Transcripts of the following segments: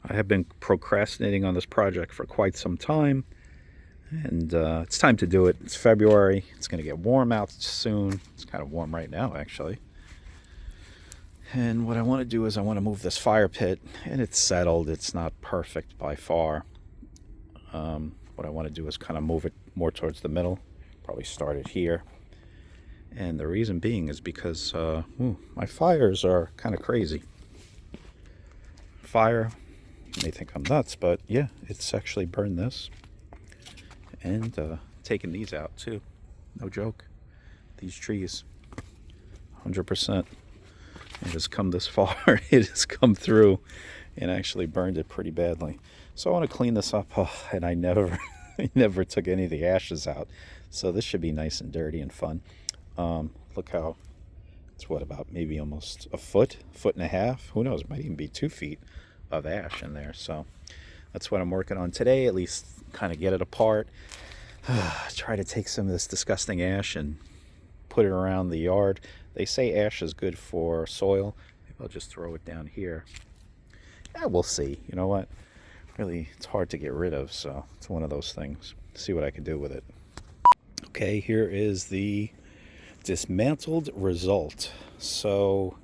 I have been procrastinating on this project for quite some time, and it's time to do it. It's February. It's going to get warm out soon. It's kind of warm right now, actually. And what I want to do is I want to move this fire pit, and it's settled. It's not perfect by far. What I want to do is kind of move it more towards the middle. Probably start it here. And the reason being is because my fires are kind of crazy. Fire, you may think I'm nuts, but yeah, it's actually burned this. And taking these out too. No joke. These trees, 100%. It has come this far. It has come through and actually burned it pretty badly. So I want to clean this up. Oh, and I never took any of the ashes out. So this should be nice and dirty and fun. Look how it's about maybe almost a foot and a half. Who knows? It might even be 2 feet of ash in there. So that's what I'm working on today. At least kind of get it apart. Try to take some of this disgusting ash and put it around the yard. They say ash is good for soil. Maybe I'll just throw it down here. Yeah, we'll see. You know what? Really, it's hard to get rid of, so it's one of those things. See what I can do with it. Okay, here is the dismantled result. So,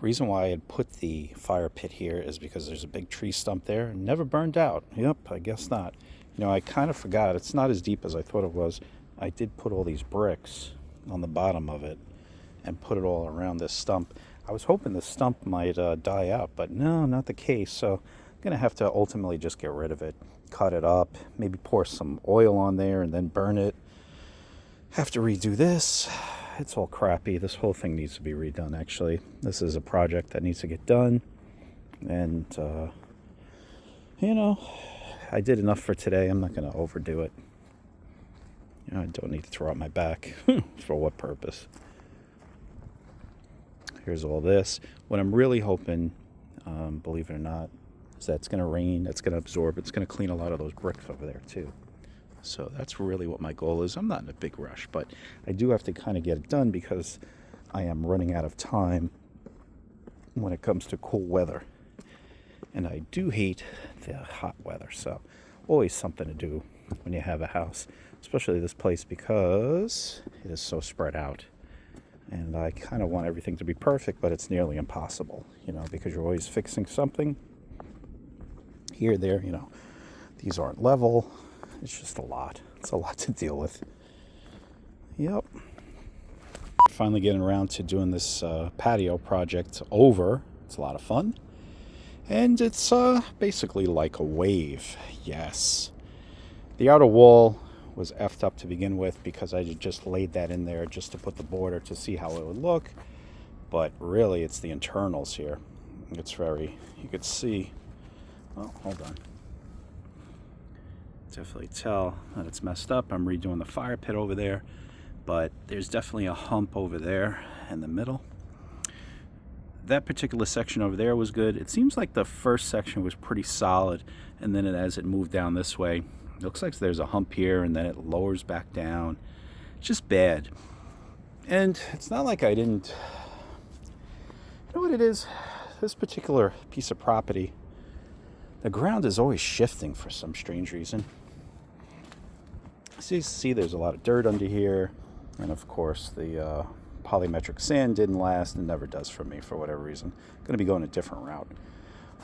reason why I had put the fire pit here is because there's a big tree stump there. Never burned out. Yep, I guess not. You know, I kind of forgot. It's not as deep as I thought it was. I did put all these bricks on the bottom of it and put it all around this stump. I was hoping the stump might die out, but no, not the case. So I'm going to have to ultimately just get rid of it, cut it up, maybe pour some oil on there and then burn it. Have to redo this. It's all crappy. This whole thing needs to be redone, actually. This is a project that needs to get done. And, you know, I did enough for today. I'm not going to overdo it. You know, I don't need to throw out my back. For what purpose? Here's all this. What I'm really hoping, believe it or not, is that it's going to rain. It's going to absorb. It's going to clean a lot of those bricks over there, too. So that's really what my goal is. I'm not in a big rush, but I do have to kind of get it done because I am running out of time when it comes to cool weather. And I do hate the hot weather. So always something to do when you have a house, especially this place because it is so spread out. And I kind of want everything to be perfect, but it's nearly impossible, you know, because you're always fixing something here, there, you know. These aren't level. It's just a lot. It's a lot to deal with. Yep. Finally getting around to doing this patio project over. It's a lot of fun. And it's basically like a wave. Yes. The outer wall was effed up to begin with because I just laid that in there just to put the border to see how it would look. But really, it's the internals here. It's very, you could see. Oh, hold on. Definitely tell that it's messed up. I'm redoing the fire pit over there, but there's definitely a hump over there in the middle. That particular section over there was good. It seems like the first section was pretty solid, and then as it moved down this way, it looks like there's a hump here, and then it lowers back down. It's just bad. And it's not like I didn't... You know what it is? This particular piece of property, the ground is always shifting for some strange reason. So you see there's a lot of dirt under here. And of course the polymetric sand didn't last and never does for me for whatever reason. I'm going to be going a different route.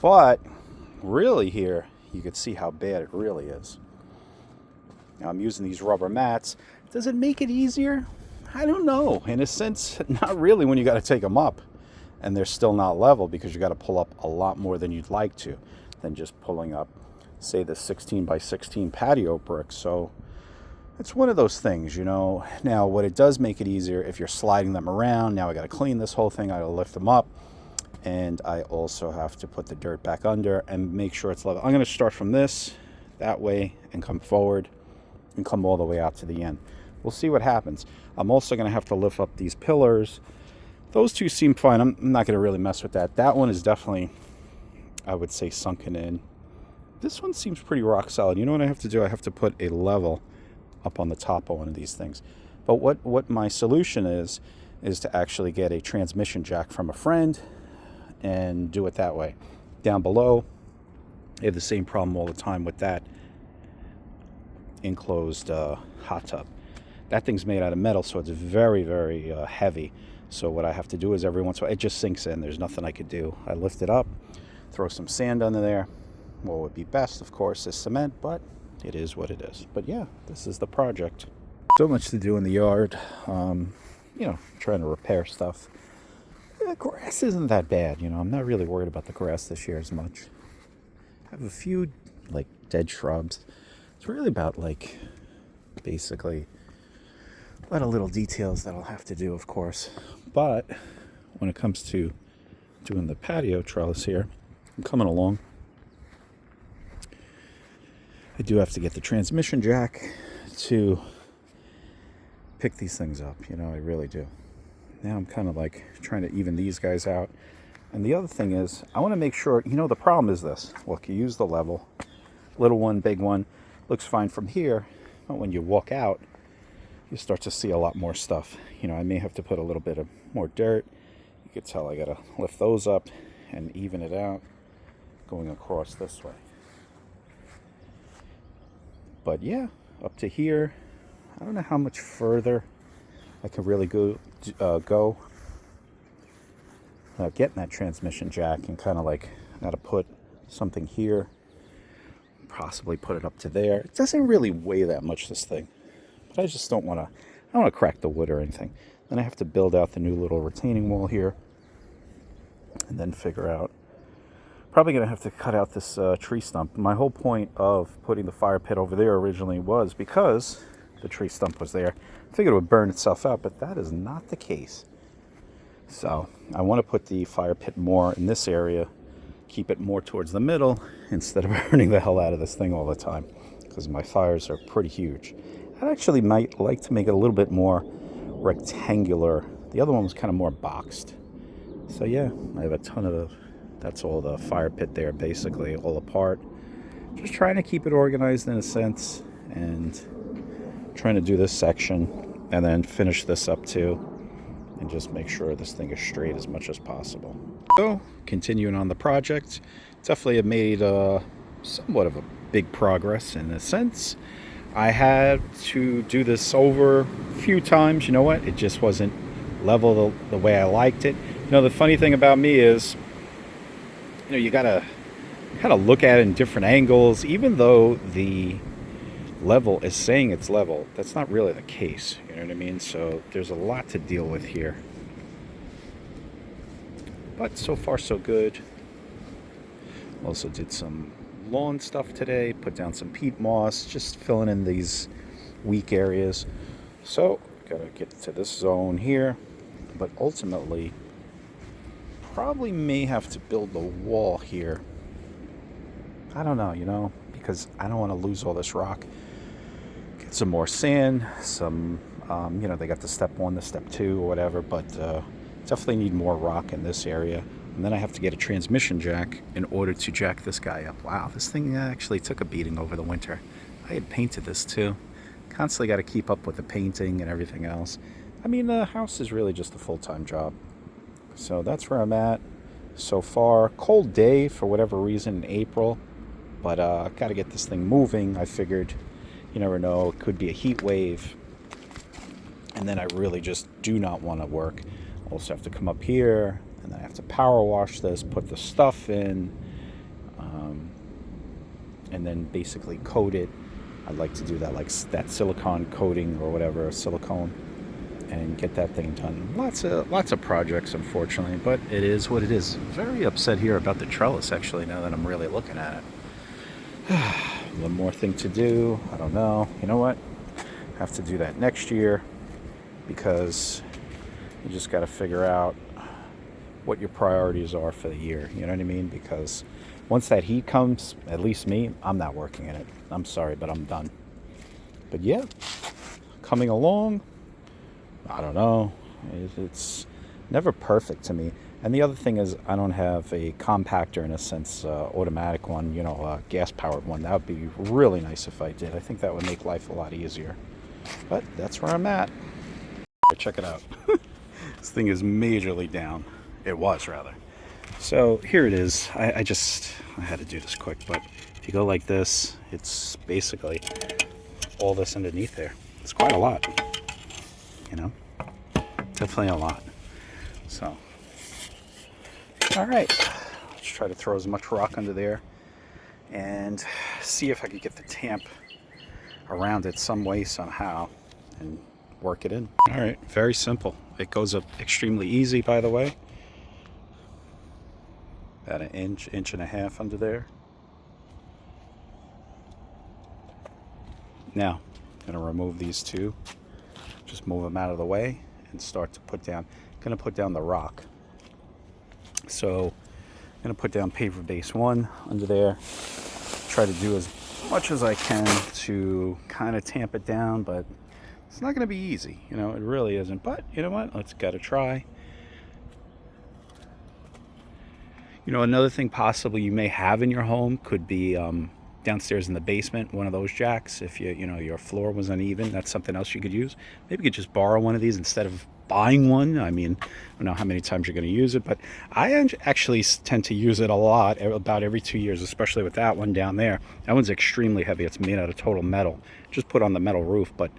But really here, you can see how bad it really is. Now I'm using these rubber mats. Does it make it easier? I don't know. In a sense, not really when you got to take them up. And they're still not level because you got to pull up a lot more than you'd like to than just pulling up, say, the 16 by 16 patio brick. So it's one of those things, you know. Now, what it does make it easier if you're sliding them around. Now I got to clean this whole thing. I got to lift them up. And I also have to put the dirt back under and make sure it's level. I'm going to start from this, that way, and come forward and come all the way out to the end. We'll see what happens. I'm also going to have to lift up these pillars. Those two seem fine. I'm not going to really mess with that. That one is definitely, I would say, sunken in. This one seems pretty rock solid. You know what I have to do? I have to put a level up on the top of one of these things. But what my solution is to actually get a transmission jack from a friend and do it that way. Down below, I have the same problem all the time with that enclosed hot tub. That thing's made out of metal, so it's very, very heavy. So what I have to do is every once in a while, it just sinks in. There's nothing I could do. I lift it up, throw some sand under there. What would be best, of course, is cement, but it is what it is. But yeah, this is the project. So much to do in the yard. You know, trying to repair stuff. The grass isn't that bad, you know. I'm not really worried about the grass this year as much. I have a few, like, dead shrubs. It's really about, like, basically a lot of little details that I'll have to do, of course. But when it comes to doing the patio trellis here, I'm coming along. I do have to get the transmission jack to pick these things up, you know, I really do. Now I'm kind of like trying to even these guys out. And the other thing is, I want to make sure, you know, the problem is this. Look, you use the level. Little one, big one. Looks fine from here. But when you walk out, you start to see a lot more stuff. You know, I may have to put a little bit of more dirt. You can tell I got to lift those up and even it out going across this way. But yeah, up to here. I don't know how much further I can really go getting that transmission jack, and kind of like got to put something here, possibly put it up to there. It doesn't really weigh that much, this thing, but I just don't want to. I don't want to crack the wood or anything. Then I have to build out the new little retaining wall here, and then figure out. Probably going to have to cut out this tree stump. My whole point of putting the fire pit over there originally was because the tree stump was there. I figured it would burn itself out, but that is not the case. So I want to put the fire pit more in this area, keep it more towards the middle instead of burning the hell out of this thing all the time, because my fires are pretty huge. I actually might like to make it a little bit more rectangular. The other one was kind of more boxed. So yeah, I have a ton of that's all the fire pit there, basically all apart. Just trying to keep it organized in a sense, and trying to do this section and then finish this up too, and just make sure this thing is straight as much as possible. So continuing on the project, definitely have made somewhat of a big progress in a sense. I had to do this over a few times. You know what, it just wasn't level the way I liked it. You know, the funny thing about me is, you know, you gotta kind of look at it in different angles. Even though the level is saying it's level, that's not really the case, you know what I mean? So there's a lot to deal with here, but so far so good. Also did some lawn stuff today, put down some peat moss, just filling in these weak areas. So gotta get to this zone here, but ultimately probably may have to build the wall here. I don't know, you know, because I don't want to lose all this rock. Get some more sand, some, you know, they got the step 1, the step 2 or whatever, but definitely need more rock in this area. And then I have to get a transmission jack in order to jack this guy up. Wow, this thing actually took a beating over the winter. I had painted this too. Constantly got to keep up with the painting and everything else. I mean, the house is really just a full-time job. So that's where I'm at so far. Cold day for whatever reason in April, but got to get this thing moving. I figured, you never know, it could be a heat wave, and then I really just do not want to work. Also have to come up here, and then I have to power wash this, put the stuff in, and then basically coat it. I'd like to do that, like that silicone coating or whatever, silicone, and get that thing done. Lots of projects, unfortunately, but it is what it is. Very upset here about the trellis, actually, now that I'm really looking at it. One more thing to do. I don't know. You know what? Have to do that next year, because you just got to figure out what your priorities are for the year. You know what I mean? Because once that heat comes, at least me, I'm not working in it. I'm sorry, but I'm done. But yeah, coming along. I don't know. It's never perfect to me. And the other thing is, I don't have a compactor, in a sense, automatic one, you know, a gas-powered one. That would be really nice if I did. I think that would make life a lot easier. But that's where I'm at. Check it out. This thing is majorly down. It was, rather. So here it is. I had to do this quick, but if you go like this, it's basically all this underneath there. It's quite a lot, you know, definitely a lot. So, all right, let's try to throw as much rock under there and see if I can get the tamp around it some way, somehow, and work it in. All right, very simple. It goes up extremely easy, by the way. About an inch, inch and a half under there. Now, I'm gonna remove these two, just move them out of the way and start to put down, gonna put down the rock. So, I'm gonna put down paver base 1 under there, try to do as much as I can to kind of tamp it down, but it's not gonna be easy, you know, it really isn't, but you know what, let's gotta try. You know, another thing possibly you may have in your home could be downstairs in the basement, one of those jacks. If you know your floor was uneven, that's something else you could use. Maybe you could just borrow one of these instead of buying one. I mean, I don't know how many times you're going to use it, but I actually tend to use it a lot, about every 2 years, especially with that one down there. That one's extremely heavy. It's made out of total metal. Just put on the metal roof, but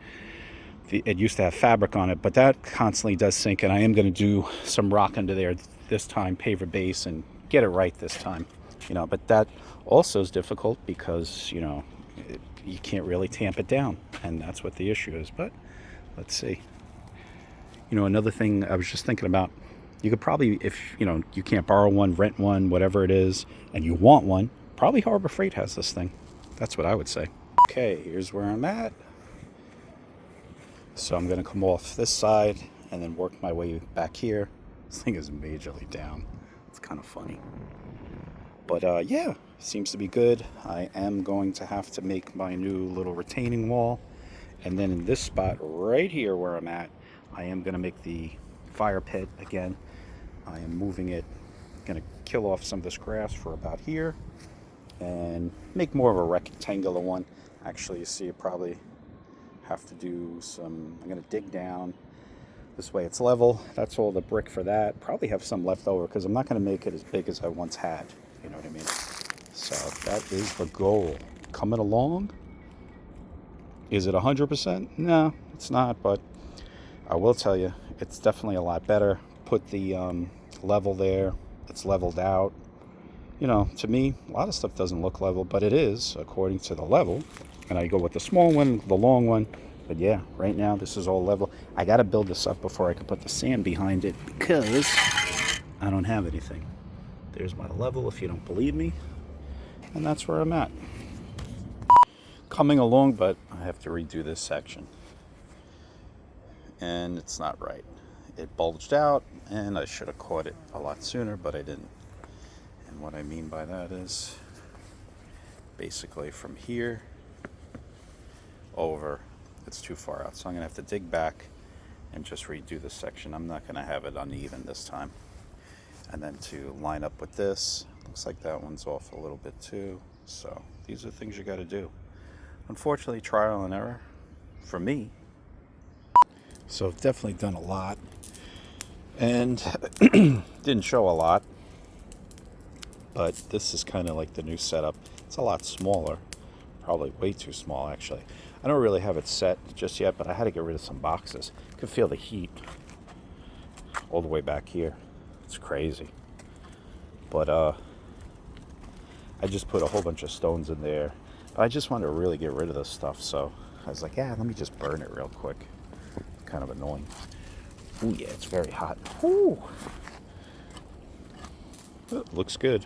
it used to have fabric on it, but that constantly does sink, and I am going to do some rock under there this time, paver base, and get it right this time, you know. But that also is difficult because, you know, you can't really tamp it down, and that's what the issue is. But let's see. You know, another thing I was just thinking about, you could probably, if you know you can't borrow one, rent one, whatever it is, and you want one, probably Harbor Freight has this thing. That's what I would say. Okay, here's where I'm at. So I'm going to come off this side and then work my way back here. This thing is majorly down. It's kind of funny. But yeah, seems to be good. I am going to have to make my new little retaining wall. And then in this spot right here where I'm at, I am going to make the fire pit again. I am moving it, going to kill off some of this grass for about here and make more of a rectangular one. Actually, you see, it probably have to do some, I'm going to dig down this way, it's level. That's all the brick for that. Probably have some left over because I'm not going to make it as big as I once had, you know what I mean? So that is the goal. Coming along. Is it 100%? No, it's not, but I will tell you it's definitely a lot better. Put the level there, it's leveled out. You know, to me, a lot of stuff doesn't look level, but it is according to the level. And I go with the small one, the long one. But yeah, right now this is all level. I got to build this up before I can put the sand behind it because I don't have anything. There's my level if you don't believe me. And that's where I'm at. Coming along, but I have to redo this section. And it's not right. It bulged out and I should have caught it a lot sooner, but I didn't. And what I mean by that is basically from here over, it's too far out. So I'm gonna have to dig back and just redo this section. I'm not gonna have it uneven this time. And then to line up with this, looks like that one's off a little bit too. So these are things you gotta do. Unfortunately, trial and error for me. So I've definitely done a lot and didn't show a lot, but this is kind of like the new setup. It's a lot smaller, probably way too small actually. I don't really have it set just yet, but I had to get rid of some boxes. You can feel the heat all the way back here. It's crazy. But I just put a whole bunch of stones in there. But I just wanted to really get rid of this stuff, so I was like, yeah, let me just burn it real quick. Kind of annoying. Ooh, yeah, it's very hot. Ooh. Oh, looks good.